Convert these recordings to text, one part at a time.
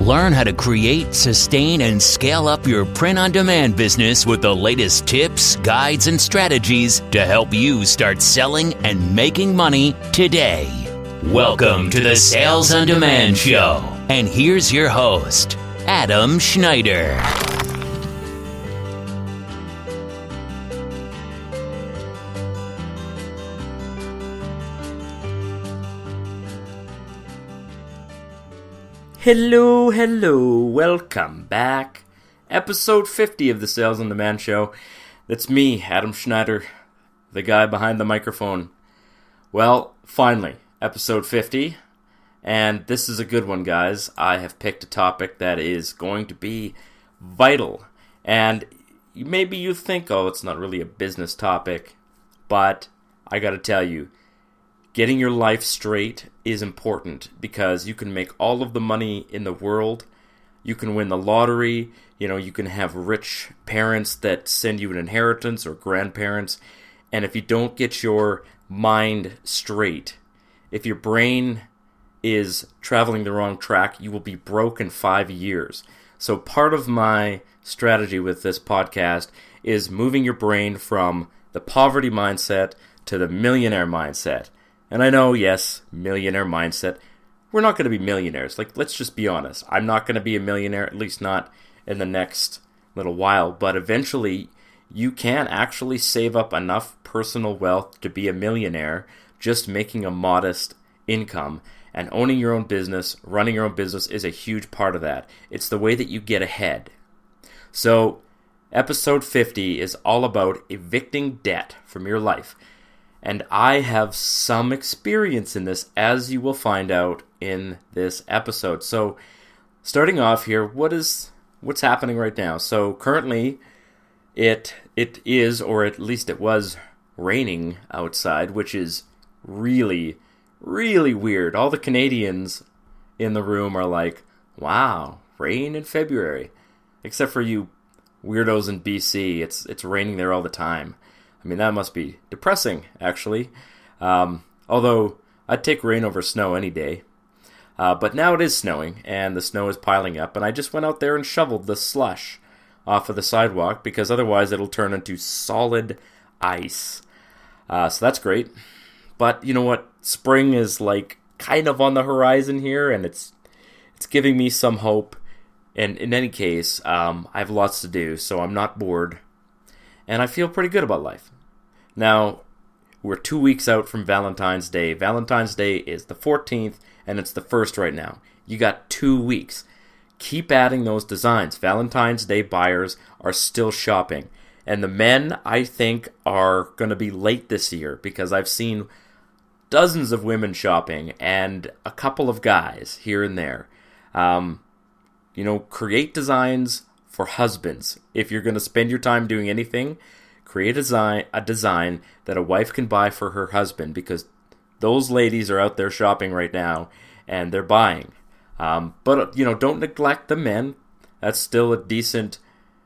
Learn how to create, sustain, and scale up your print-on-demand business with the latest tips, guides, and strategies to help you start selling and making money today. Welcome to the Sales on Demand Show. And here's your host, Adam Schneider. Hello, welcome back. Episode 50 of the Sales on Demand Show. That's me, Adam Schneider, the guy behind the microphone. Well, finally, episode 50, and this is a good one, guys. I have picked a topic that is going to be vital, and maybe you think, oh, it's not really a business topic, but I gotta tell you, getting your life straight is important because you can make all of the money in the world. You can win the lottery. You can have rich parents that send you an inheritance or grandparents. And if you don't get your mind straight, if your brain is traveling the wrong track, you will be broke in 5 years. So part of my strategy with this podcast is moving your brain from the poverty mindset to the millionaire mindset. And I know, yes, millionaire mindset. We're not going to be millionaires. Let's just be honest. I'm not going to be a millionaire, at least not in the next little while. But eventually, you can actually save up enough personal wealth to be a millionaire just making a modest income. And owning your own business, running your own business is a huge part of that. It's the way that you get ahead. So, episode 50 is all about evicting debt from your life. And I have some experience in this, as you will find out in this episode. So, starting off here, what's happening right now? So, currently, it is, or at least it was, raining outside, which is really, really weird. All the Canadians in the room are like, wow, rain in February. Except for you weirdos in BC, it's raining there all the time. I mean, that must be depressing, actually. Although, I'd take rain over snow any day. But now it is snowing, and the snow is piling up, and I just went out there and shoveled the slush off of the sidewalk, because otherwise it'll turn into solid ice. So that's great. But you know what? Spring is kind of on the horizon here, and it's giving me some hope. And in any case, I have lots to do, so I'm not bored. And I feel pretty good about life. Now, we're 2 weeks out from Valentine's Day. Valentine's Day is the 14th, and it's the 1st right now. You got 2 weeks. Keep adding those designs. Valentine's Day buyers are still shopping. And the men, I think, are going to be late this year, because I've seen dozens of women shopping and a couple of guys here and there. Create designs for husbands. If you're going to spend your time doing anything, create a design that a wife can buy for her husband, because those ladies are out there shopping right now and they're buying. But don't neglect the men. That's still a decent,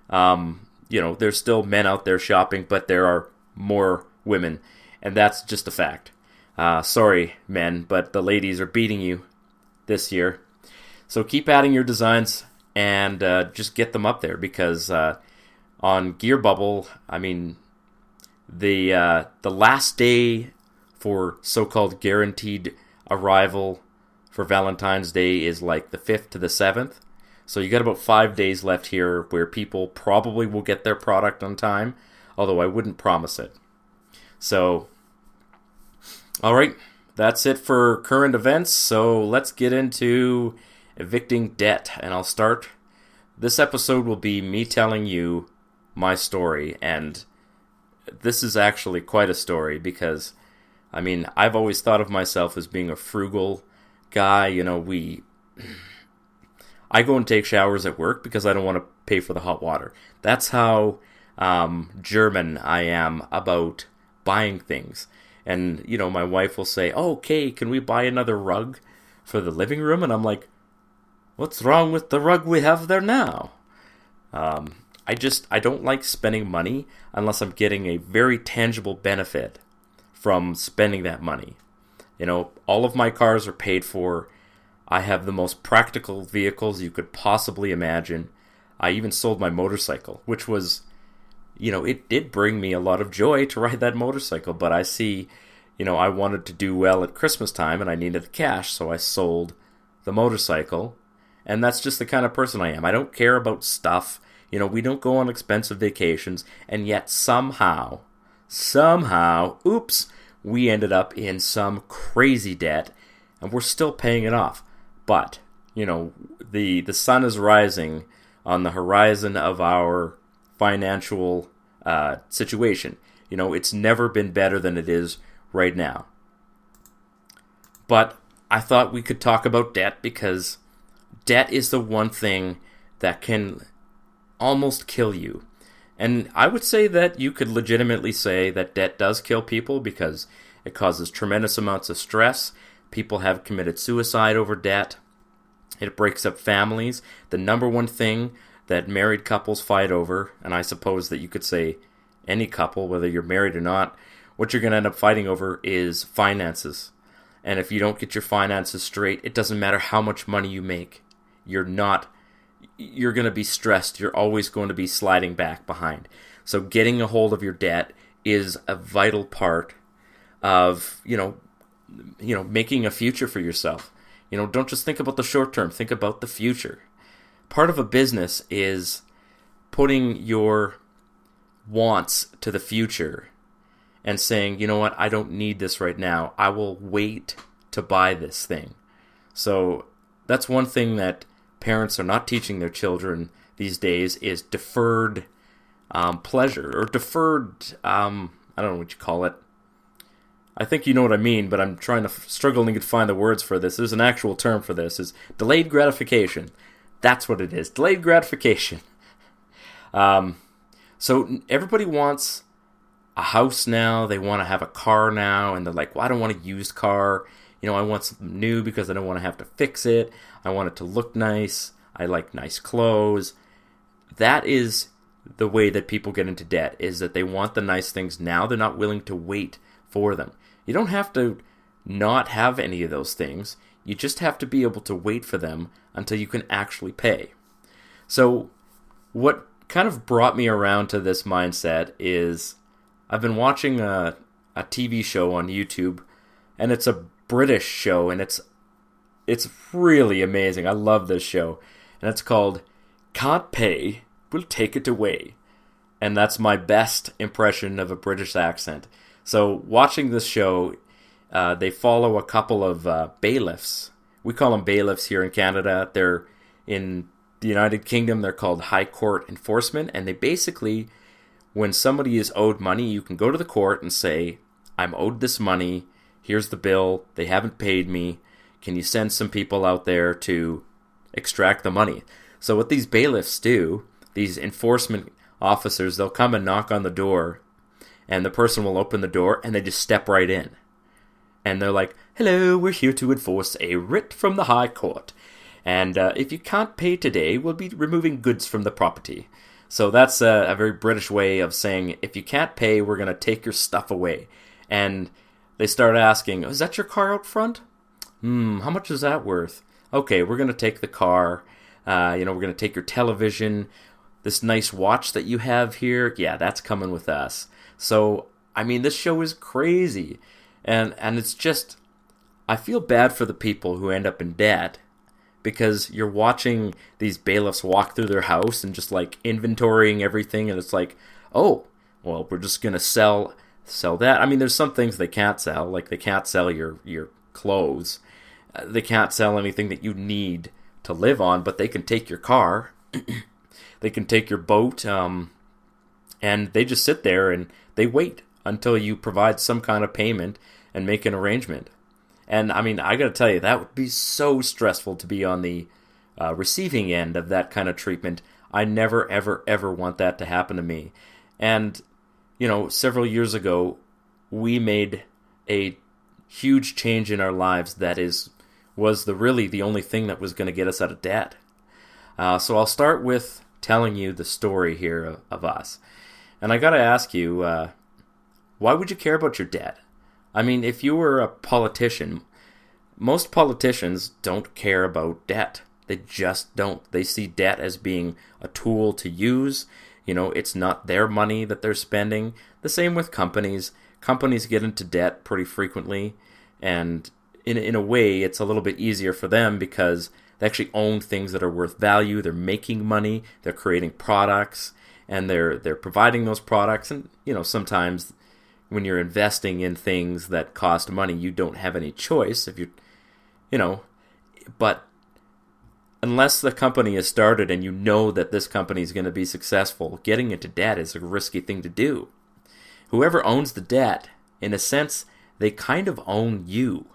there's still men out there shopping, but there are more women, and that's just a fact. Sorry, men, but the ladies are beating you this year. So keep adding your designs and just get them up there, because on Gear Bubble, I mean, the last day for so-called guaranteed arrival for Valentine's Day is the 5th to the 7th. So you got about 5 days left here where people probably will get their product on time, although I wouldn't promise it. So, all right, that's it for current events. So let's get into evicting debt, and I'll start. This episode will be me telling you my story, and this is actually quite a story, because I've always thought of myself as being a frugal guy. I go and take showers at work because I don't want to pay for the hot water. That's how German I am about buying things. And my wife will say, "Oh, okay, can we buy another rug for the living room?" And I'm like, what's wrong with the rug we have there now? I don't like spending money unless I'm getting a very tangible benefit from spending that money. All of my cars are paid for. I have the most practical vehicles you could possibly imagine. I even sold my motorcycle, which was, it did bring me a lot of joy to ride that motorcycle, but I see, I wanted to do well at Christmas time and I needed the cash, so I sold the motorcycle. And that's just the kind of person I am. I don't care about stuff. We don't go on expensive vacations, and yet somehow, oops, we ended up in some crazy debt, and we're still paying it off. But, the sun is rising on the horizon of our financial situation. It's never been better than it is right now. But I thought we could talk about debt because debt is the one thing that can almost kill you. And I would say that you could legitimately say that debt does kill people because it causes tremendous amounts of stress. People have committed suicide over debt. It breaks up families. The number one thing that married couples fight over, and I suppose that you could say any couple, whether you're married or not, what you're going to end up fighting over is finances. And if you don't get your finances straight, it doesn't matter how much money you make. You're going to be stressed. You're always going to be sliding back behind. So getting a hold of your debt is a vital part of, making a future for yourself. Don't just think about the short term. Think about the future. Part of a business is putting your wants to the future and saying, you know what, I don't need this right now. I will wait to buy this thing. So that's one thing that parents are not teaching their children these days is deferred pleasure or deferred, I don't know what you call it. I think you know what I mean, but I'm struggling to find the words for this. There's an actual term for this. Is delayed gratification. That's what it is. Delayed gratification. So everybody wants a house now. They want to have a car now, and they're like, well, I don't want a used car. I want something new because I don't want to have to fix it. I want it to look nice. I like nice clothes. That is the way that people get into debt, is that they want the nice things now. They're not willing to wait for them. You don't have to not have any of those things. You just have to be able to wait for them until you can actually pay. So what kind of brought me around to this mindset is I've been watching a TV show on YouTube, and it's a British show, and it's really amazing. I love this show. And it's called Can't Pay, We'll Take It Away. And that's my best impression of a British accent. So watching this show, they follow a couple of bailiffs. We call them bailiffs here in Canada. They're in the United Kingdom. They're called High Court Enforcement. And they basically, when somebody is owed money, you can go to the court and say, I'm owed this money. Here's the bill. They haven't paid me. Can you send some people out there to extract the money? So what these bailiffs do, these enforcement officers, they'll come and knock on the door, and the person will open the door, and they just step right in. And they're like, hello, we're here to enforce a writ from the High Court. And if you can't pay today, we'll be removing goods from the property. So that's a very British way of saying, if you can't pay, we're going to take your stuff away. And they start asking, is that your car out front? How much is that worth? Okay, we're going to take the car. We're going to take your television. This nice watch that you have here, yeah, that's coming with us. So, this show is crazy. And it's just, I feel bad for the people who end up in debt because you're watching these bailiffs walk through their house and just like inventorying everything, and it's like, oh, well, we're just going to sell that. There's some things they can't sell, like they can't sell your clothes. They can't sell anything that you need to live on, but they can take your car. They can take your boat, and they just sit there and they wait until you provide some kind of payment and make an arrangement. And I gotta tell you, that would be so stressful to be on the receiving end of that kind of treatment. I never, ever, ever want that to happen to me. And, several years ago, we made a huge change in our lives that was really the only thing that was going to get us out of debt. So I'll start with telling you the story here of us. And I got to ask you, why would you care about your debt? If you were a politician, most politicians don't care about debt. They just don't. They see debt as being a tool to use. It's not their money that they're spending. The same with companies. Companies get into debt pretty frequently, and in a way, it's a little bit easier for them because they actually own things that are worth value. They're making money. They're creating products, and they're providing those products. And sometimes when you're investing in things that cost money, you don't have any choice. But unless the company is started and you know that this company is going to be successful, getting into debt is a risky thing to do. Whoever owns the debt, in a sense, they kind of own you.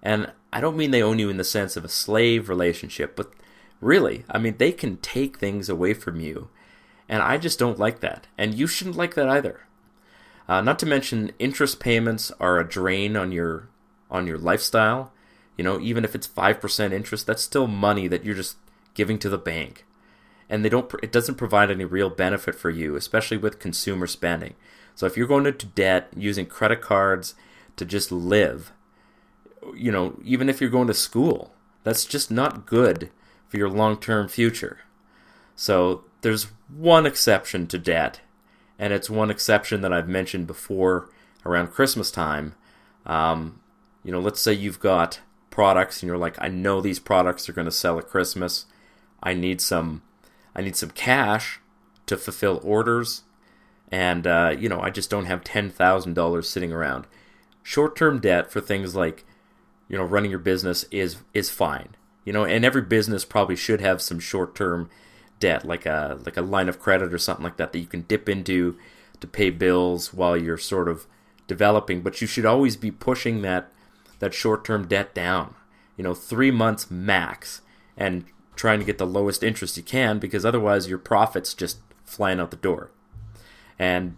And I don't mean they own you in the sense of a slave relationship, but really, they can take things away from you. And I just don't like that. And you shouldn't like that either. Not to mention, interest payments are a drain on your lifestyle. Even if it's 5% interest, that's still money that you're just giving to the bank. And it doesn't provide any real benefit for you, especially with consumer spending. So if you're going into debt using credit cards to just live, even if you're going to school, that's just not good for your long-term future. So there's one exception to debt, and it's one exception that I've mentioned before around Christmas time. Let's say you've got products and you're like, I know these products are going to sell at Christmas. I need some cash to fulfill orders, and I just don't have $10,000 sitting around. Short-term debt for things like running your business is fine. And every business probably should have some short-term debt, like a line of credit or something like that you can dip into to pay bills while you're sort of developing. But you should always be pushing that short-term debt down, 3 months max, and trying to get the lowest interest you can, because otherwise your profits just flying out the door. And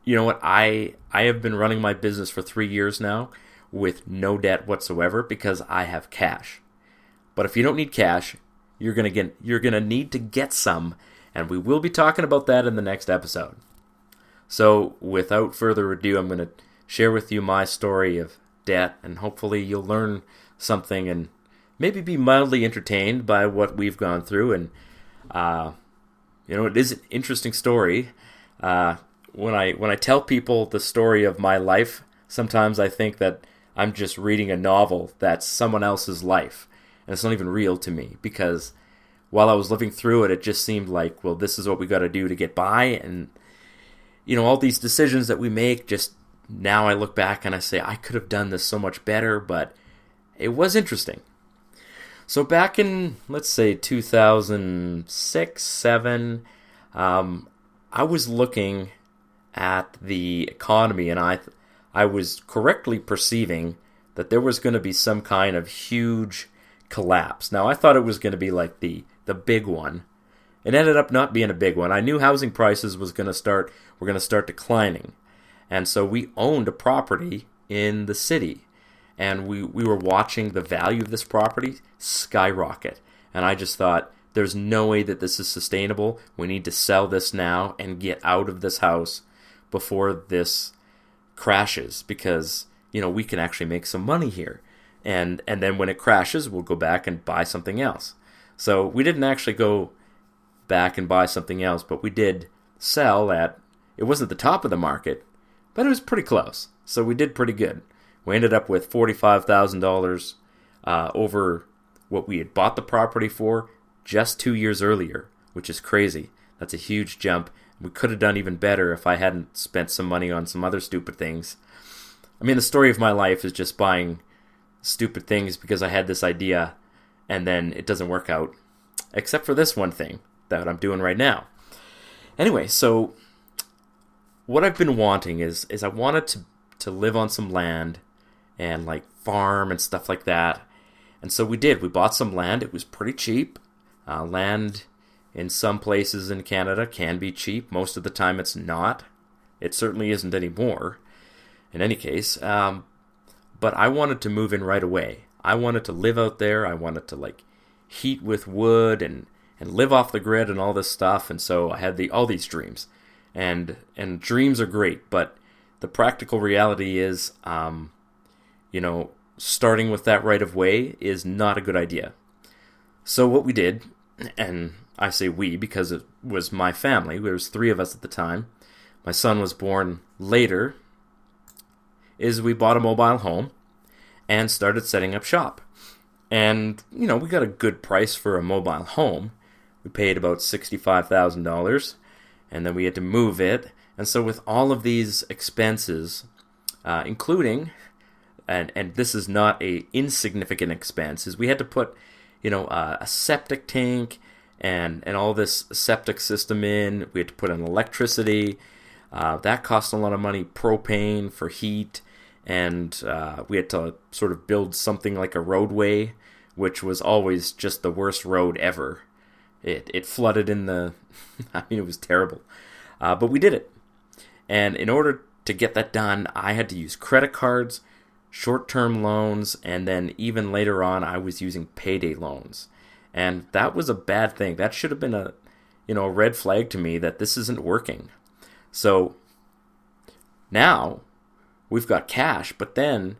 you know what? I have been running my business for 3 years now with no debt whatsoever because I have cash. But if you don't need cash, you're gonna need to get some, and we will be talking about that in the next episode. So without further ado, I'm going to share with you my story of debt, and hopefully you'll learn something and maybe be mildly entertained by what we've gone through. And it is an interesting story. When I tell people the story of my life, sometimes I think that I'm just reading a novel that's someone else's life, and it's not even real to me, because while I was living through it, it just seemed like, well, this is what we got to do to get by. And all these decisions that we make, just now I look back and I say, I could have done this so much better, but it was interesting. So back in, let's say, 2006, 2007, I was looking at the economy, and I was correctly perceiving that there was going to be some kind of huge collapse. Now, I thought it was going to be like the big one. It ended up not being a big one. I knew housing prices were going to start declining. And so we owned a property in the city, and we were watching the value of this property skyrocket. And I just thought, there's no way that this is sustainable. We need to sell this now and get out of this house before this crashes, because we can actually make some money here. And then when it crashes, we'll go back and buy something else. So we didn't actually go back and buy something else, but we did sell at, it wasn't the top of the market, but it was pretty close. So we did pretty good. We ended up with $45,000 over what we had bought the property for just 2 years earlier, which is crazy. That's a huge jump. We could have done even better if I hadn't spent some money on some other stupid things. The story of my life is just buying stupid things because I had this idea and then it doesn't work out, except for this one thing that I'm doing right now. Anyway, so what I've been wanting is I wanted to live on some land and like farm and stuff like that. And so we did. We bought some land. It was pretty cheap. Land in some places in Canada can be cheap. Most of the time it's not. It certainly isn't anymore, in any case. But I wanted to move in right away. I wanted to live out there. I wanted to heat with wood and live off the grid and all this stuff. And so I had all these dreams. And dreams are great, but the practical reality is, starting with that right of way is not a good idea. So what we did, and I say we because it was my family, there was 3 of us at the time, my son was born later, is we bought a mobile home and started setting up shop. And, we got a good price for a mobile home. We paid about $65,000, and then we had to move it. And so with all of these expenses, including, and this is not a insignificant expense, is we had to put, a septic tank and all this septic system in. We had to put in electricity. That cost a lot of money, propane for heat, and we had to sort of build something like a roadway, which was always just the worst road ever. It flooded in the... it was terrible. But we did it. And in order to get that done, I had to use credit cards, short-term loans, and then even later on, I was using payday loans. And that was a bad thing. That should have been a red flag to me that this isn't working. So now we've got cash, but then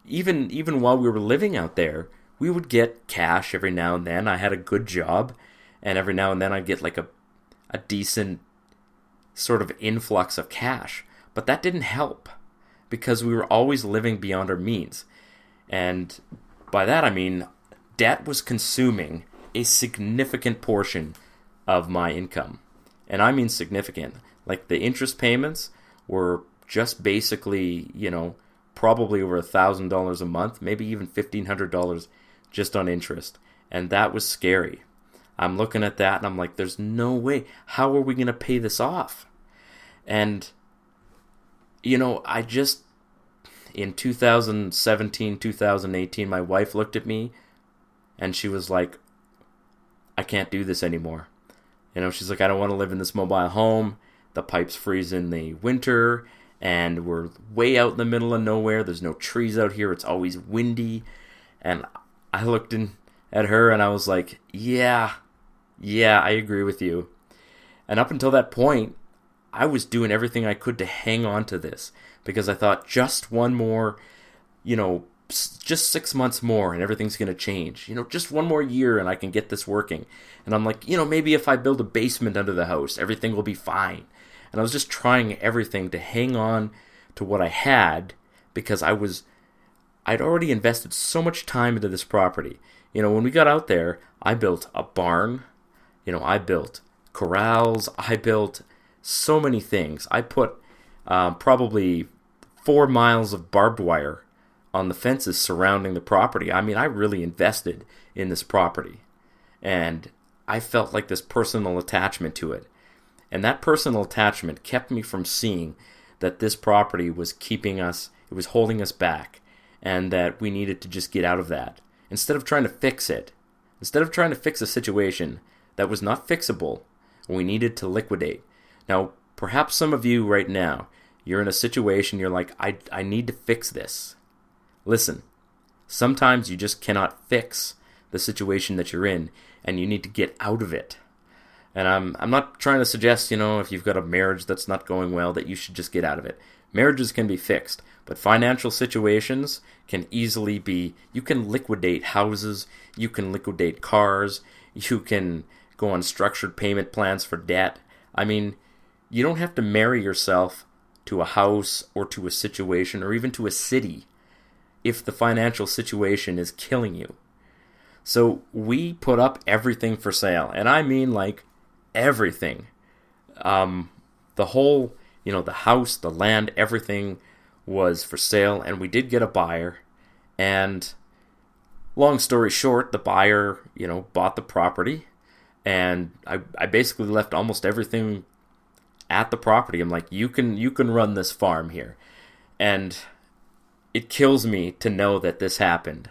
even while we were living out there, we would get cash every now and then. I had a good job, and every now and then I'd get like a decent sort of influx of cash. But that didn't help because we were always living beyond our means. And by that I mean debt was consuming a significant portion of my income. And I mean significant. Like the interest payments were just basically, probably over $1,000 a month, maybe even $1,500 just on interest. And that was scary. I'm looking at that and I'm like, there's no way. How are we going to pay this off? And, I just, in 2017, 2018, my wife looked at me and she was like, I can't do this anymore. She's like, I don't want to live in this mobile home. The pipes freeze in the winter, and we're way out in the middle of nowhere. There's no trees out here. It's always windy. And I looked at her, and I was like, yeah, I agree with you. And up until that point, I was doing everything I could to hang on to this, because I thought just one more, just 6 months more and everything's going to change. Just one more year and I can get this working. And I'm like, maybe if I build a basement under the house, everything will be fine. And I was just trying everything to hang on to what I had because I'd already invested so much time into this property. When we got out there, I built a barn. I built corrals. I built so many things. I put probably 4 miles of barbed wire on the fences surrounding the property. I really invested in this property. And I felt like this personal attachment to it. And that personal attachment kept me from seeing that this property was it was holding us back, and that we needed to just get out of that. Instead of trying to fix it, instead of trying to fix a situation that was not fixable, we needed to liquidate. Now, perhaps some of you right now, you're in a situation, you're like, I need to fix this. Listen, sometimes you just cannot fix the situation that you're in, and you need to get out of it. And I'm not trying to suggest, if you've got a marriage that's not going well, that you should just get out of it. Marriages can be fixed, but financial situations can easily be, you can liquidate houses, you can liquidate cars, you can go on structured payment plans for debt. You don't have to marry yourself to a house or to a situation or even to a city if the financial situation is killing you. So we put up everything for sale, and I mean like everything. The whole, the house, the land, everything was for sale, and we did get a buyer. And long story short, the buyer, bought the property, and I basically left almost everything at the property. I'm like, you can run this farm here. And it kills me to know that this happened.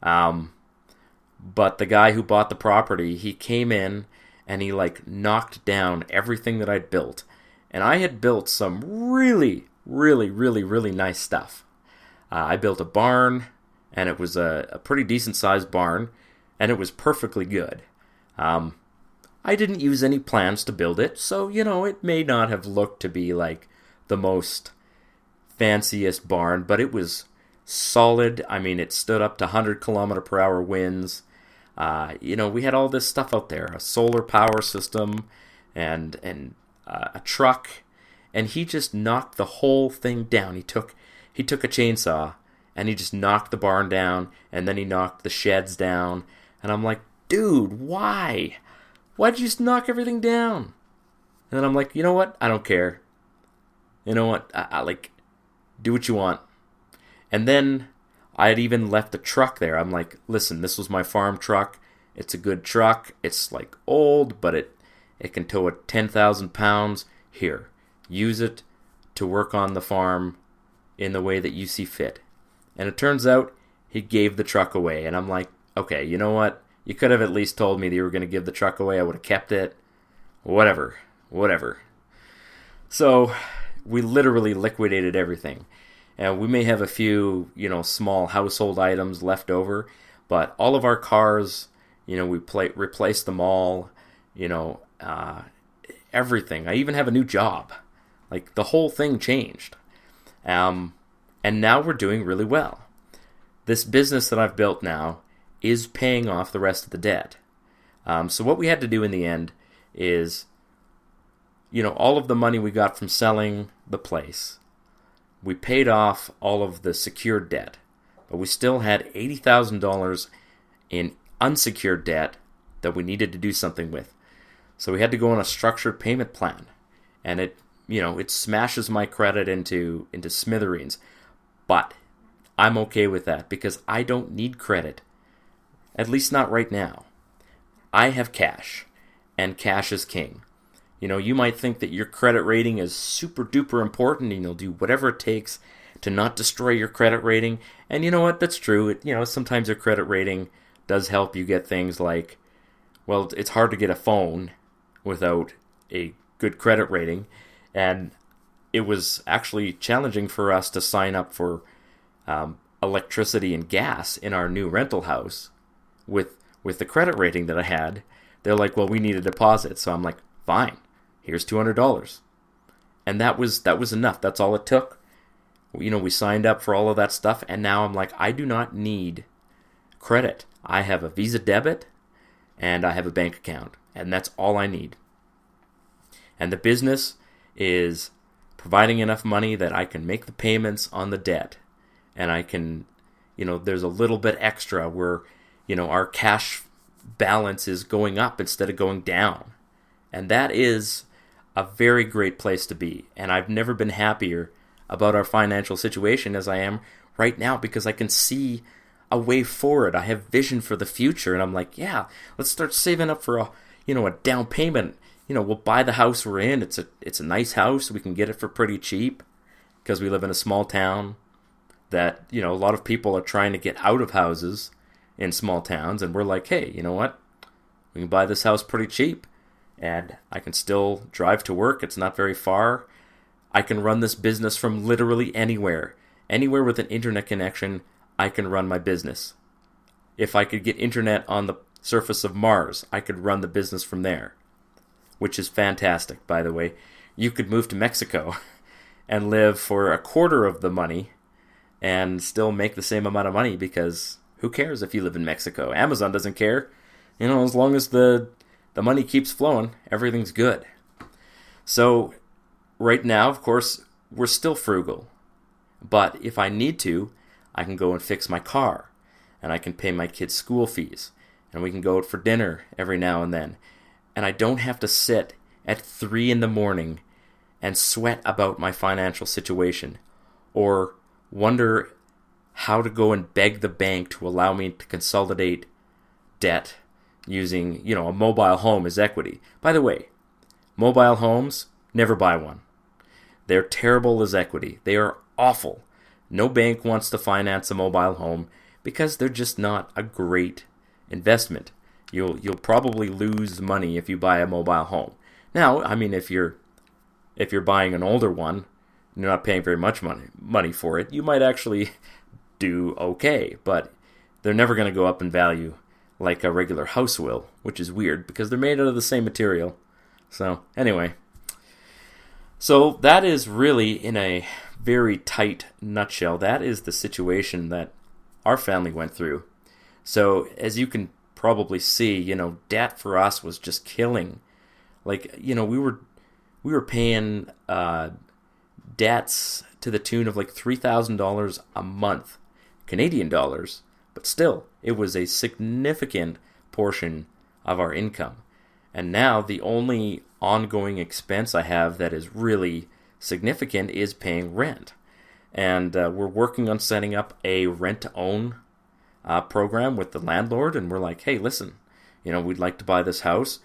But the guy who bought the property, he came in and he knocked down everything that I'd built. And I had built some really, really, really, really nice stuff. I built a barn, and it was a pretty decent sized barn, and it was perfectly good. I didn't use any plans to build it, so, it may not have looked to be the most fanciest barn, but it was solid. I mean, it stood up to 100 km/h winds. We had all this stuff out there, a solar power system and a truck, and he just knocked the whole thing down. He took a chainsaw and he just knocked the barn down, and then he knocked the sheds down. And I'm like, dude, why? Why'd you just knock everything down? And then I'm like, you know what? I don't care. You know what? I like, do what you want. And then I had even left the truck there. I'm like, listen, this was my farm truck. It's a good truck. It's like old, but it can tow 10,000 pounds. Here, use it to work on the farm in the way that you see fit. And it turns out he gave the truck away. And I'm like, okay, you know what? You could have at least told me that you were going to give the truck away. I would have kept it. Whatever. So we literally liquidated everything. And we may have a few, small household items left over, but all of our cars, we replaced them all, everything. I even have a new job. Like, the whole thing changed. And now we're doing really well. This business that I've built now is paying off the rest of the debt. So what we had to do in the end is, all of the money we got from selling the place, we paid off all of the secured debt, but we still had $80,000 in unsecured debt that we needed to do something with. So we had to go on a structured payment plan, and it smashes my credit into smithereens. But I'm okay with that because I don't need credit, at least not right now. I have cash, and cash is king. You might think that your credit rating is super duper important and you'll do whatever it takes to not destroy your credit rating. And you know what? That's true. Sometimes your credit rating does help you get things like, well, it's hard to get a phone without a good credit rating. And it was actually challenging for us to sign up for electricity and gas in our new rental house with the credit rating that I had. They're like, well, we need a deposit. So I'm like, fine. Here's $200. And that was enough. That's all it took. We signed up for all of that stuff, and now I'm like, I do not need credit. I have a Visa debit, and I have a bank account, and that's all I need. And the business is providing enough money that I can make the payments on the debt, and I can, there's a little bit extra where, our cash balance is going up instead of going down. And that is a very great place to be. And I've never been happier about our financial situation as I am right now, because I can see a way forward. I have vision for the future, and I'm like, yeah, let's start saving up for a down payment. We'll buy the house we're in. It's a nice house. We can get it for pretty cheap because we live in a small town that, a lot of people are trying to get out of houses in small towns, and we're like, hey, you know what? We can buy this house pretty cheap. And I can still drive to work. It's not very far. I can run this business from literally anywhere. Anywhere with an internet connection, I can run my business. If I could get internet on the surface of Mars, I could run the business from there. Which is fantastic, by the way. You could move to Mexico and live for a quarter of the money and still make the same amount of money, because who cares if you live in Mexico? Amazon doesn't care. As long as the money keeps flowing, everything's good. So right now, of course, we're still frugal. But if I need to, I can go and fix my car, and I can pay my kids' school fees, and we can go out for dinner every now and then. And I don't have to sit at 3 a.m. and sweat about my financial situation, or wonder how to go and beg the bank to allow me to consolidate debt using, a mobile home as equity. By the way, mobile homes, never buy one. They're terrible as equity. They are awful. No bank wants to finance a mobile home because they're just not a great investment. You'll probably lose money if you buy a mobile home. Now, I mean, if you're buying an older one, you're not paying very much money for it, you might actually do okay, but they're never going to go up in value like a regular house will, which is weird because they're made out of the same material. So, anyway. So, that is really, in a very tight nutshell, that is the situation that our family went through. So as you can probably see, debt for us was just killing. Like, we were paying debts to the tune of like $3,000 a month, Canadian dollars, but still, it was a significant portion of our income. And now the only ongoing expense I have that is really significant is paying rent. And we're working on setting up a rent-to-own program with the landlord, and we're like, hey, listen, we'd like to buy this house.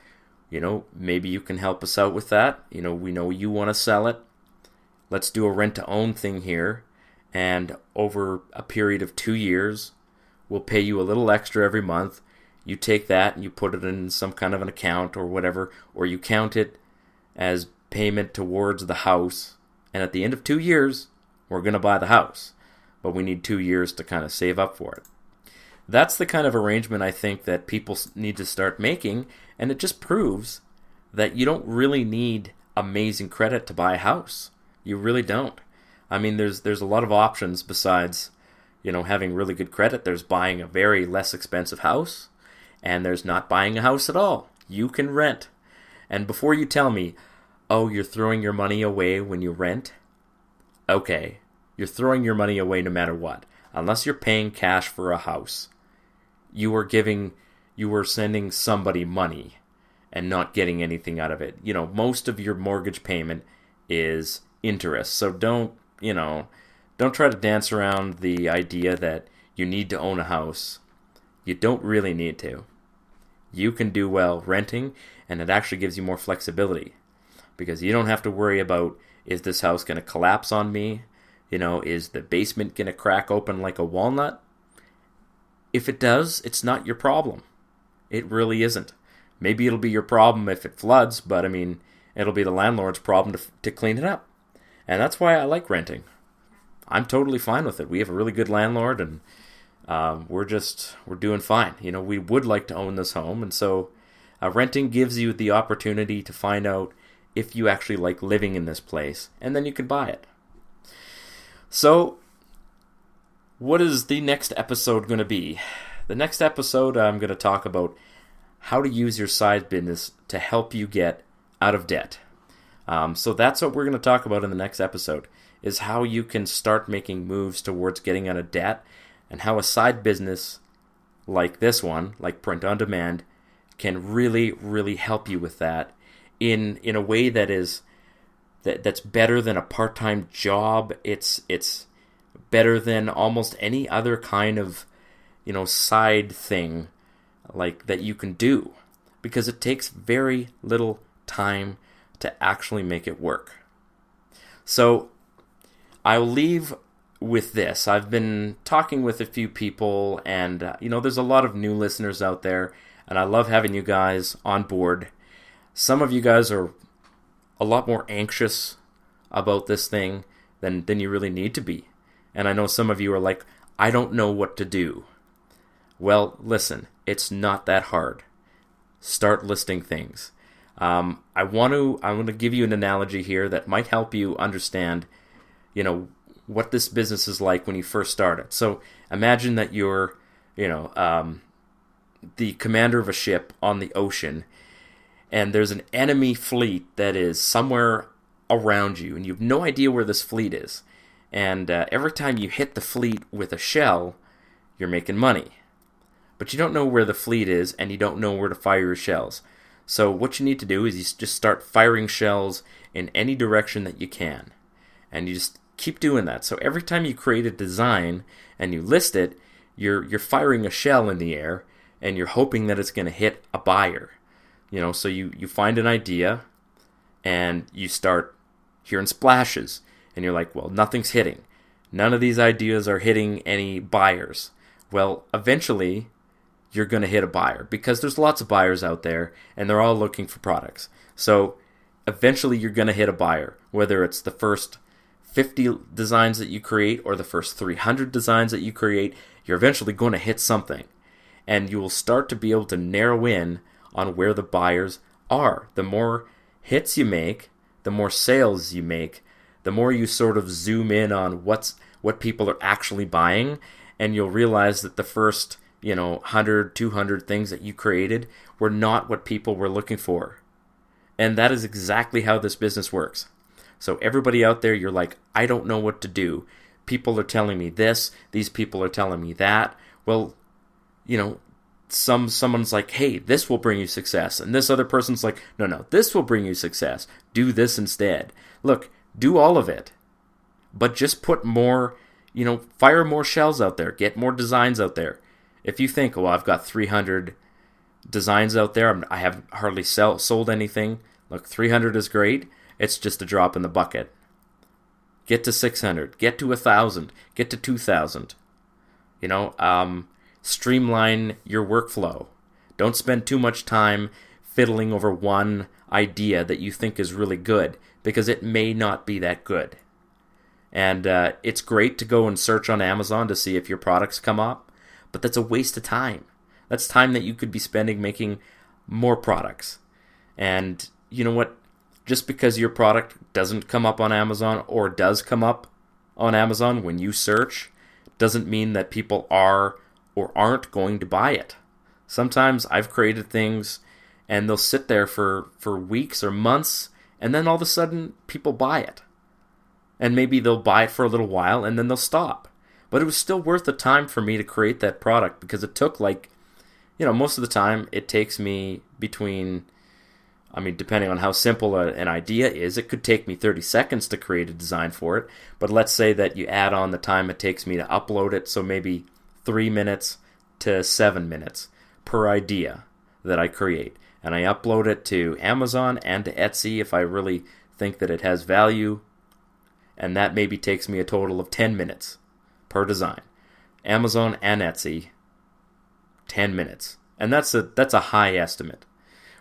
Maybe you can help us out with that. We know you want to sell it. Let's do a rent-to-own thing here, and over a period of 2 years, we'll pay you a little extra every month. You take that and you put it in some kind of an account or whatever, or you count it as payment towards the house, and at the end of 2 years, we're going to buy the house, but we need 2 years to kind of save up for it. That's the kind of arrangement I think that people need to start making, and it just proves that you don't really need amazing credit to buy a house. You really don't. I mean, there's a lot of options besides, having really good credit. There's buying a very less expensive house, and there's not buying a house at all. You can rent. And before you tell me, oh, you're throwing your money away when you rent, okay, you're throwing your money away no matter what. Unless you're paying cash for a house, you are sending somebody money and not getting anything out of it. Most of your mortgage payment is interest. So don't try to dance around the idea that you need to own a house. You don't really need to. You can do well renting, and it actually gives you more flexibility because you don't have to worry about, is this house going to collapse on me? Is the basement going to crack open like a walnut? If it does, it's not your problem. It really isn't. Maybe it'll be your problem if it floods, but it'll be the landlord's problem to clean it up. And that's why I like renting. I'm totally fine with it. We have a really good landlord, and we're doing fine. We would like to own this home, and so renting gives you the opportunity to find out if you actually like living in this place, and then you can buy it. So, what is the next episode going to be? The next episode, I'm going to talk about how to use your side business to help you get out of debt. So that's what we're going to talk about in the next episode, is how you can start making moves towards getting out of debt, and how a side business like this one, like print on demand, can really, really help you with that in a way that's better than a part-time job. It's better than almost any other kind of side thing like that you can do, because it takes very little time to actually make it work. So I'll leave with this. I've been talking with a few people, and there's a lot of new listeners out there, and I love having you guys on board. Some of you guys are a lot more anxious about this thing than you really need to be. And I know some of you are like, I don't know what to do. Well, listen, it's not that hard. Start listing things. I want to give you an analogy here that might help you understand, what this business is like when you first start it. So imagine that you're, the commander of a ship on the ocean, and there's an enemy fleet that is somewhere around you, and you have no idea where this fleet is. And every time you hit the fleet with a shell, you're making money. But you don't know where the fleet is, and you don't know where to fire your shells. So what you need to do is you just start firing shells in any direction that you can. And you just keep doing that. So every time you create a design and you list it, you're firing a shell in the air, and you're hoping that it's going to hit a buyer. So you find an idea, and you start hearing splashes. And you're like, well, nothing's hitting. None of these ideas are hitting any buyers. Well, eventually, you're going to hit a buyer, because there's lots of buyers out there, and they're all looking for products. So eventually, you're going to hit a buyer, whether it's the first 50 designs that you create or the first 300 designs that you create. You're eventually going to hit something, and you will start to be able to narrow in on where the buyers are. The more hits you make, the more sales you make, the more you sort of zoom in on what people are actually buying, and you'll realize that the first 100, 200 things that you created were not what people were looking for. And that is exactly how this business works. So everybody out there, you're like, I don't know what to do. People are telling me this. These people are telling me that. Well, someone's like, hey, this will bring you success. And this other person's like, no, this will bring you success. Do this instead. Look, do all of it. But just put more, fire more shells out there. Get more designs out there. If you think, well, I've got 300 designs out there, I haven't hardly sold anything. Look, 300 is great. It's just a drop in the bucket. Get to 600. Get to 1,000. Get to 2,000. Streamline your workflow. Don't spend too much time fiddling over one idea that you think is really good, because it may not be that good. And it's great to go and search on Amazon to see if your products come up, but that's a waste of time. That's time that you could be spending making more products. And you know what? Just because your product doesn't come up on Amazon or does come up on Amazon when you search doesn't mean that people are or aren't going to buy it. Sometimes I've created things and they'll sit there for weeks or months, and then all of a sudden people buy it. And maybe they'll buy it for a little while and then they'll stop. But it was still worth the time for me to create that product, because it took most of the time it takes me between, depending on how simple an idea is, it could take me 30 seconds to create a design for it. But let's say that you add on the time it takes me to upload it, so maybe 3 minutes to 7 minutes per idea that I create. And I upload it to Amazon and to Etsy if I really think that it has value. And that maybe takes me a total of 10 minutes per design. Amazon and Etsy, 10 minutes. And that's a high estimate.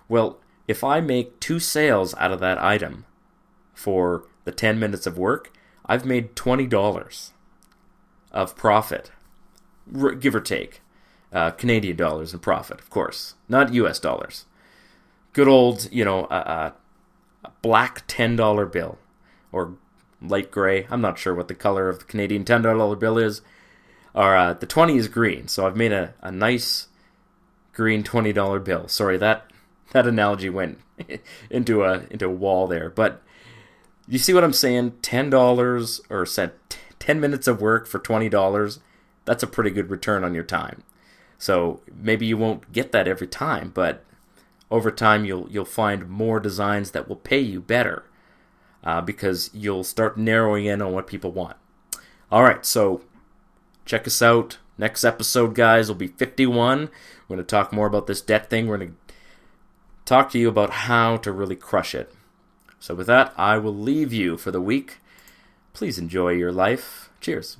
Well, if I make 2 sales out of that item for the 10 minutes of work, I've made $20 of profit, give or take. Canadian dollars in profit, of course, not US dollars. Good old, a black $10 bill, or light gray. I'm not sure what the color of the Canadian $10 bill is. Or the 20 is green, so I've made a nice green $20 bill. Sorry, that analogy went into a wall there. But you see what I'm saying? $10 or 10 minutes of work for $20. That's a pretty good return on your time. So maybe you won't get that every time, but over time you'll find more designs that will pay you better, because you'll start narrowing in on what people want. All right, so check us out. Next episode, guys, will be 51. We're going to talk more about this debt thing. We're going to talk to you about how to really crush it. So with that, I will leave you for the week. Please enjoy your life. Cheers.